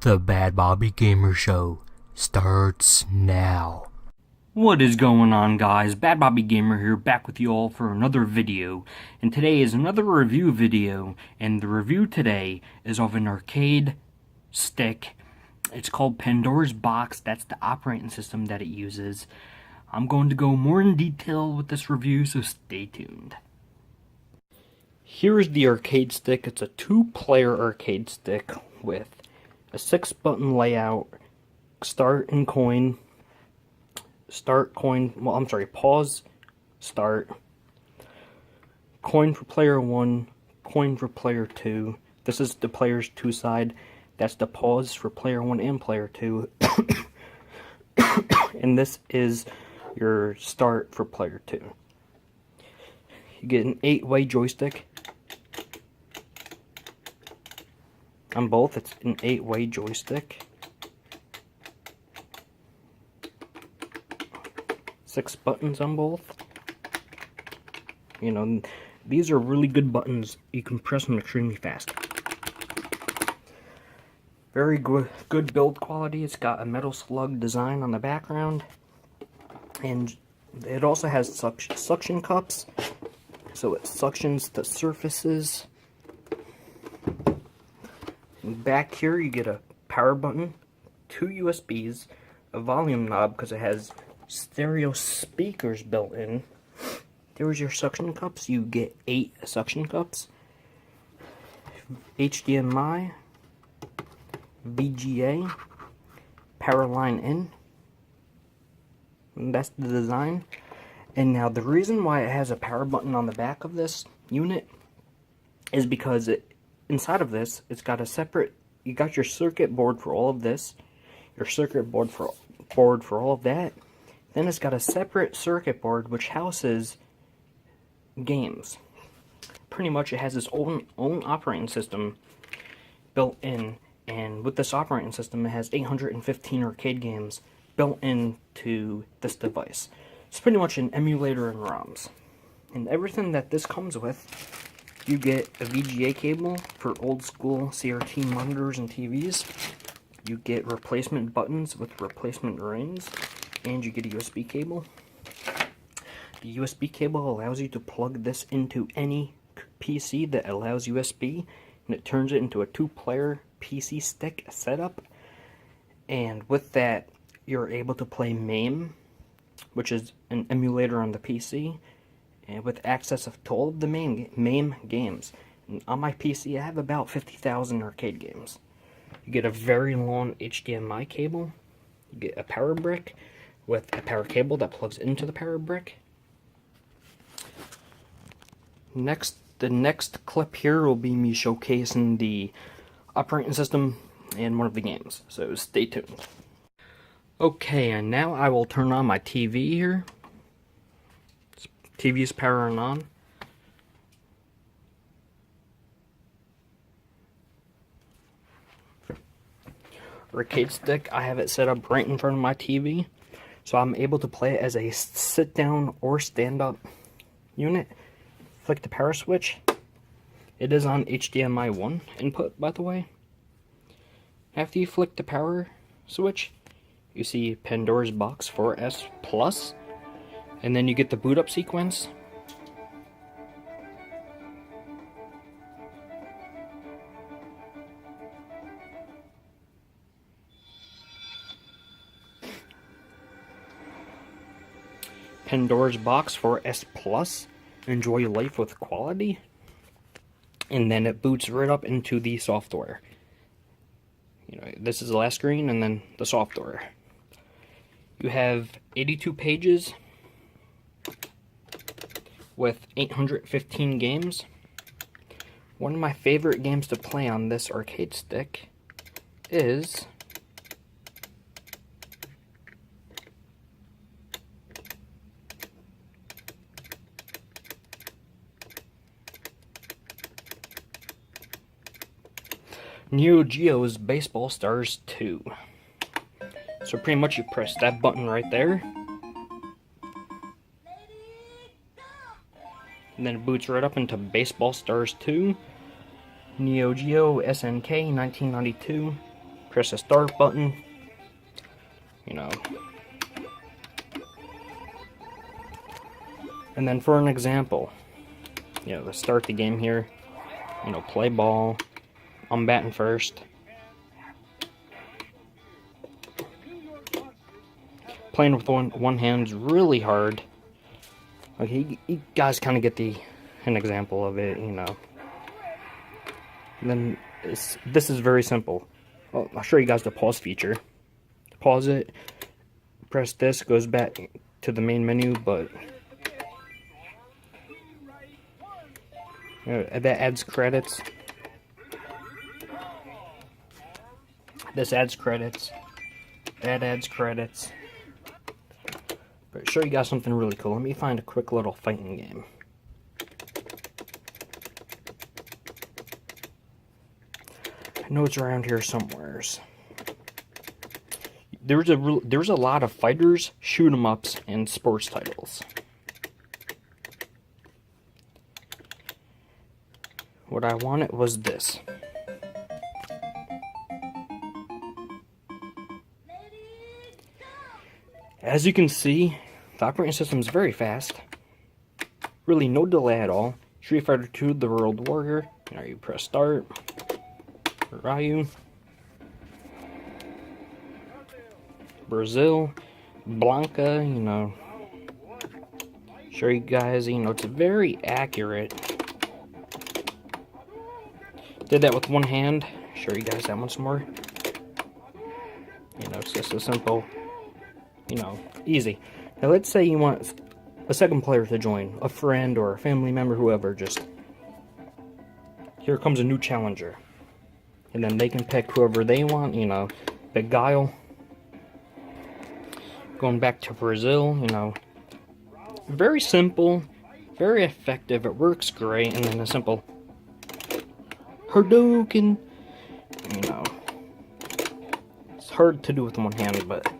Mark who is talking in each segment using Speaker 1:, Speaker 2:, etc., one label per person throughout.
Speaker 1: The Bad Bobby Gamer Show starts now.
Speaker 2: What is going on, guys? Bad Bobby Gamer here, back with you all for another video. And today is another review video, and the review today is of an arcade stick. It's called Pandora's Box. That's the operating system that it uses. I'm going to go more in detail with this review, so stay tuned. Here's the arcade stick. It's a 2-player arcade stick with a 6-button layout, start and coin. Pause, start, coin for player 1, coin for player 2. This is the player's 2 side. That's the pause for player 1 and player 2. And this is your start for player 2. You get an 8-way joystick. On both, it's an 8-way joystick. 6 buttons on both. You know, these are really good buttons. You can press them extremely fast. Very good build quality. It's got a metal slug design on the background. And it also has suction cups. So it suctions the surfaces. And back here you get a power button, 2 USBs, a volume knob because it has stereo speakers built in. There's your suction cups. You get 8 suction cups. HDMI, VGA, power line in. And that's the design. And now the reason why it has a power button on the back of this unit is because inside of this, it's got a separate, you got your circuit board for all of this, your circuit board for all of that. Then it's got a separate circuit board which houses games. Pretty much it has its own operating system built in, and with this operating system it has 815 arcade games built into this device. It's pretty much an emulator and ROMs. And everything that this comes with, you get a VGA cable for old school CRT monitors and TVs. You get replacement buttons with replacement rings. And you get a USB cable. The USB cable allows you to plug this into any PC that allows USB, and it turns it into a 2-player PC stick setup. And with that, you're able to play MAME, which is an emulator on the PC, and with access to all of the MAME games. And on my PC, I have about 50,000 arcade games. You get a very long HDMI cable. You get a power brick with a power cable that plugs into the power brick. The next clip here will be me showcasing the operating system and one of the games, so stay tuned. Okay, and now I will turn on my TV here. TV is powering on. Arcade stick, I have it set up right in front of my TV. So I'm able to play it as a sit-down or stand-up unit. Flick the power switch. It is on HDMI 1 input, by the way. After you flick the power switch, you see Pandora's Box 4S Plus. And then you get the boot up sequence. Pandora's Box 4S Plus. Enjoy life with quality. And then it boots right up into the software. You know, this is the last screen and then the software. You have 82 pages with 815 games. One of my favorite games to play on this arcade stick is Neo Geo's Baseball Stars 2. So pretty much you press that button right there. And then it boots right up into Baseball Stars 2. Neo Geo SNK 1992. press the start button, you know. And then for an example, you know, let's start the game here, you know, play ball, I'm batting first. Playing with one hand's really hard. Okay, you guys kind of get an example of it, you know. And then this is very simple. I'll show you guys the pause feature. Pause it, press this, goes back to the main menu, but that adds credits. This adds credits. That adds credits. But show you guys something really cool. Let me find a quick little fighting game. I know it's around here somewheres. There's a lot of fighters, shoot 'em ups, and sports titles. What I wanted was this. As you can see, the operating system is very fast. Really no delay at all. Street Fighter 2, The World Warrior. Now you press start. Ryu. Brazil. Blanca, you know. Show you guys, you know, it's very accurate. Did that with one hand. Show you guys that once more. You know, it's just a simple, you know, easy. Now let's say you want a second player to join, a friend or a family member, whoever, just, here comes a new challenger. And then they can pick whoever they want, you know, pick Guile. Going back to Brazil, you know, very simple, very effective, it works great, and then a simple Hadouken, you know, it's hard to do with one hand, but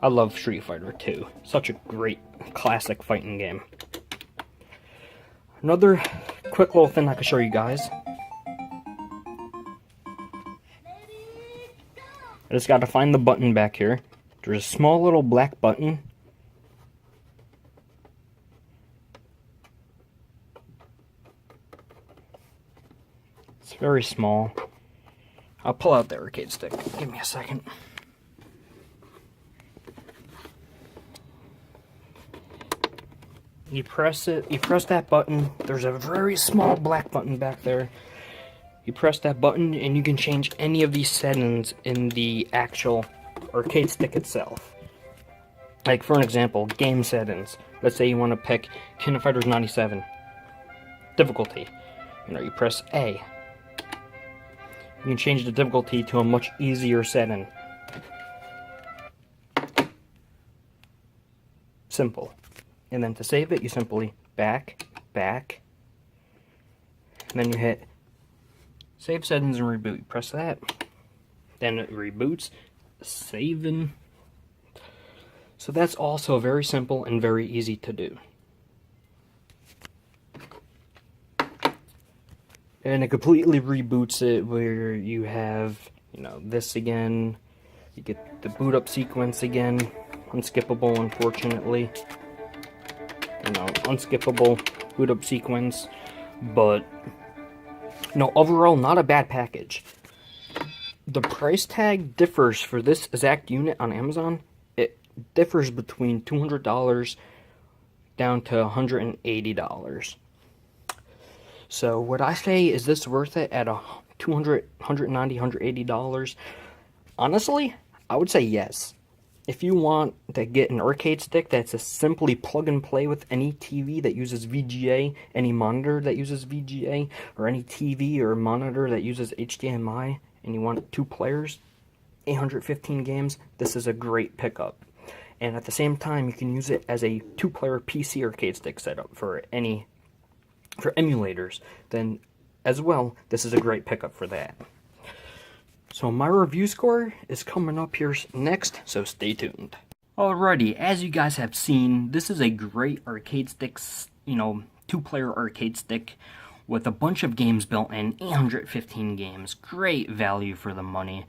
Speaker 2: I love Street Fighter 2. Such a great classic fighting game. Another quick little thing I can show you guys. I just got to find the button back here. There's a small little black button. It's very small. I'll pull out the arcade stick. Give me a second. You press it, you press that button. There's a very small black button back there. You press that button and you can change any of these settings in the actual arcade stick itself. Like for an example, game settings. Let's say you want to pick King of Fighters 97. Difficulty. You know, you press A. You can change the difficulty to a much easier setting. Simple. And then to save it, you simply back, and then you hit save settings and reboot. You press that, then it reboots, saving. So that's also very simple and very easy to do. And it completely reboots it where you have, you know, this again. You get the boot up sequence again. Unskippable, unfortunately. You know, unskippable boot up sequence. But, no, overall, not a bad package. The price tag differs for this exact unit on Amazon. It differs between $200 down to $180. So what I say, is this worth it at $200, $190, $180? Honestly, I would say yes. If you want to get an arcade stick that's a simply plug and play with any TV that uses VGA, any monitor that uses VGA, or any TV or monitor that uses HDMI, and you want 2 players, 815 games, this is a great pickup. And at the same time, you can use it as a 2-player PC arcade stick setup for emulators. Then, as well, this is a great pickup for that. So my review score is coming up here next, so stay tuned. Alrighty, as you guys have seen, this is a great arcade stick, you know, 2-player arcade stick with a bunch of games built in, 815 games, great value for the money.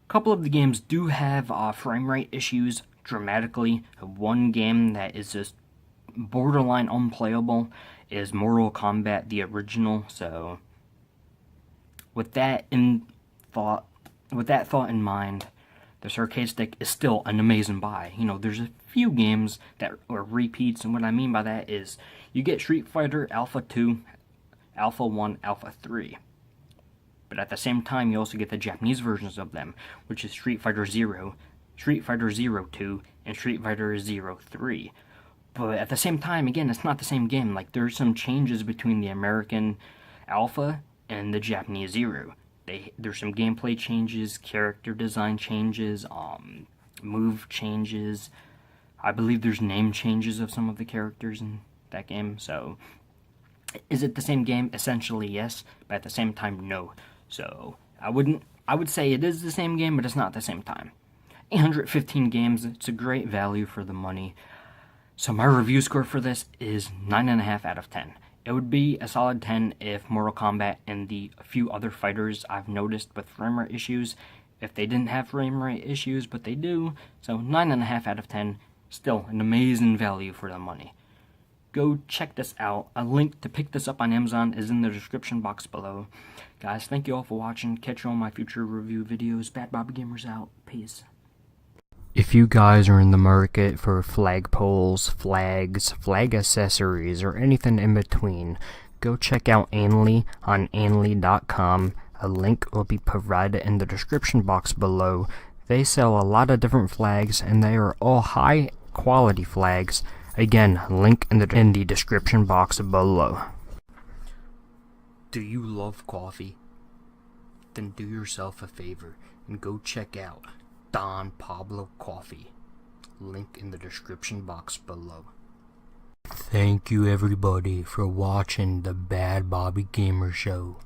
Speaker 2: A couple of the games do have frame rate issues dramatically. One game that is just borderline unplayable is Mortal Kombat, the original. So with that thought in mind, this arcade stick is still an amazing buy. You know, there's a few games that are repeats, and what I mean by that is you get Street Fighter Alpha 2, Alpha 1, Alpha 3. But at the same time, you also get the Japanese versions of them, which is Street Fighter 0, Street Fighter 02, and Street Fighter 03. But at the same time, again, it's not the same game. Like, there's some changes between the American Alpha and the Japanese 0. There's some gameplay changes, character design changes, move changes. I believe there's name changes of some of the characters in that game. So, is it the same game? Essentially, yes. But at the same time, no. So, I would say it is the same game, but it's not at the same time. 815 games, it's a great value for the money. So my review score for this is 9.5 out of 10. It would be a solid 10 if Mortal Kombat and the few other fighters I've noticed with frame rate issues, if they didn't have frame rate issues, but they do. So 9.5 out of 10, still an amazing value for the money. Go check this out. A link to pick this up on Amazon is in the description box below. Guys, thank you all for watching. Catch you on my future review videos. Bad Bobby Gamers out. Peace.
Speaker 1: If you guys are in the market for flagpoles, flags, flag accessories, or anything in between, go check out Anley on Anley.com. A link will be provided in the description box below. They sell a lot of different flags, and they are all high quality flags. Again, link in the description box below. Do you love coffee? Then do yourself a favor and go check out Don Pablo Coffee. Link in the description box below. Thank you everybody for watching the Bad Bobby Gamer Show.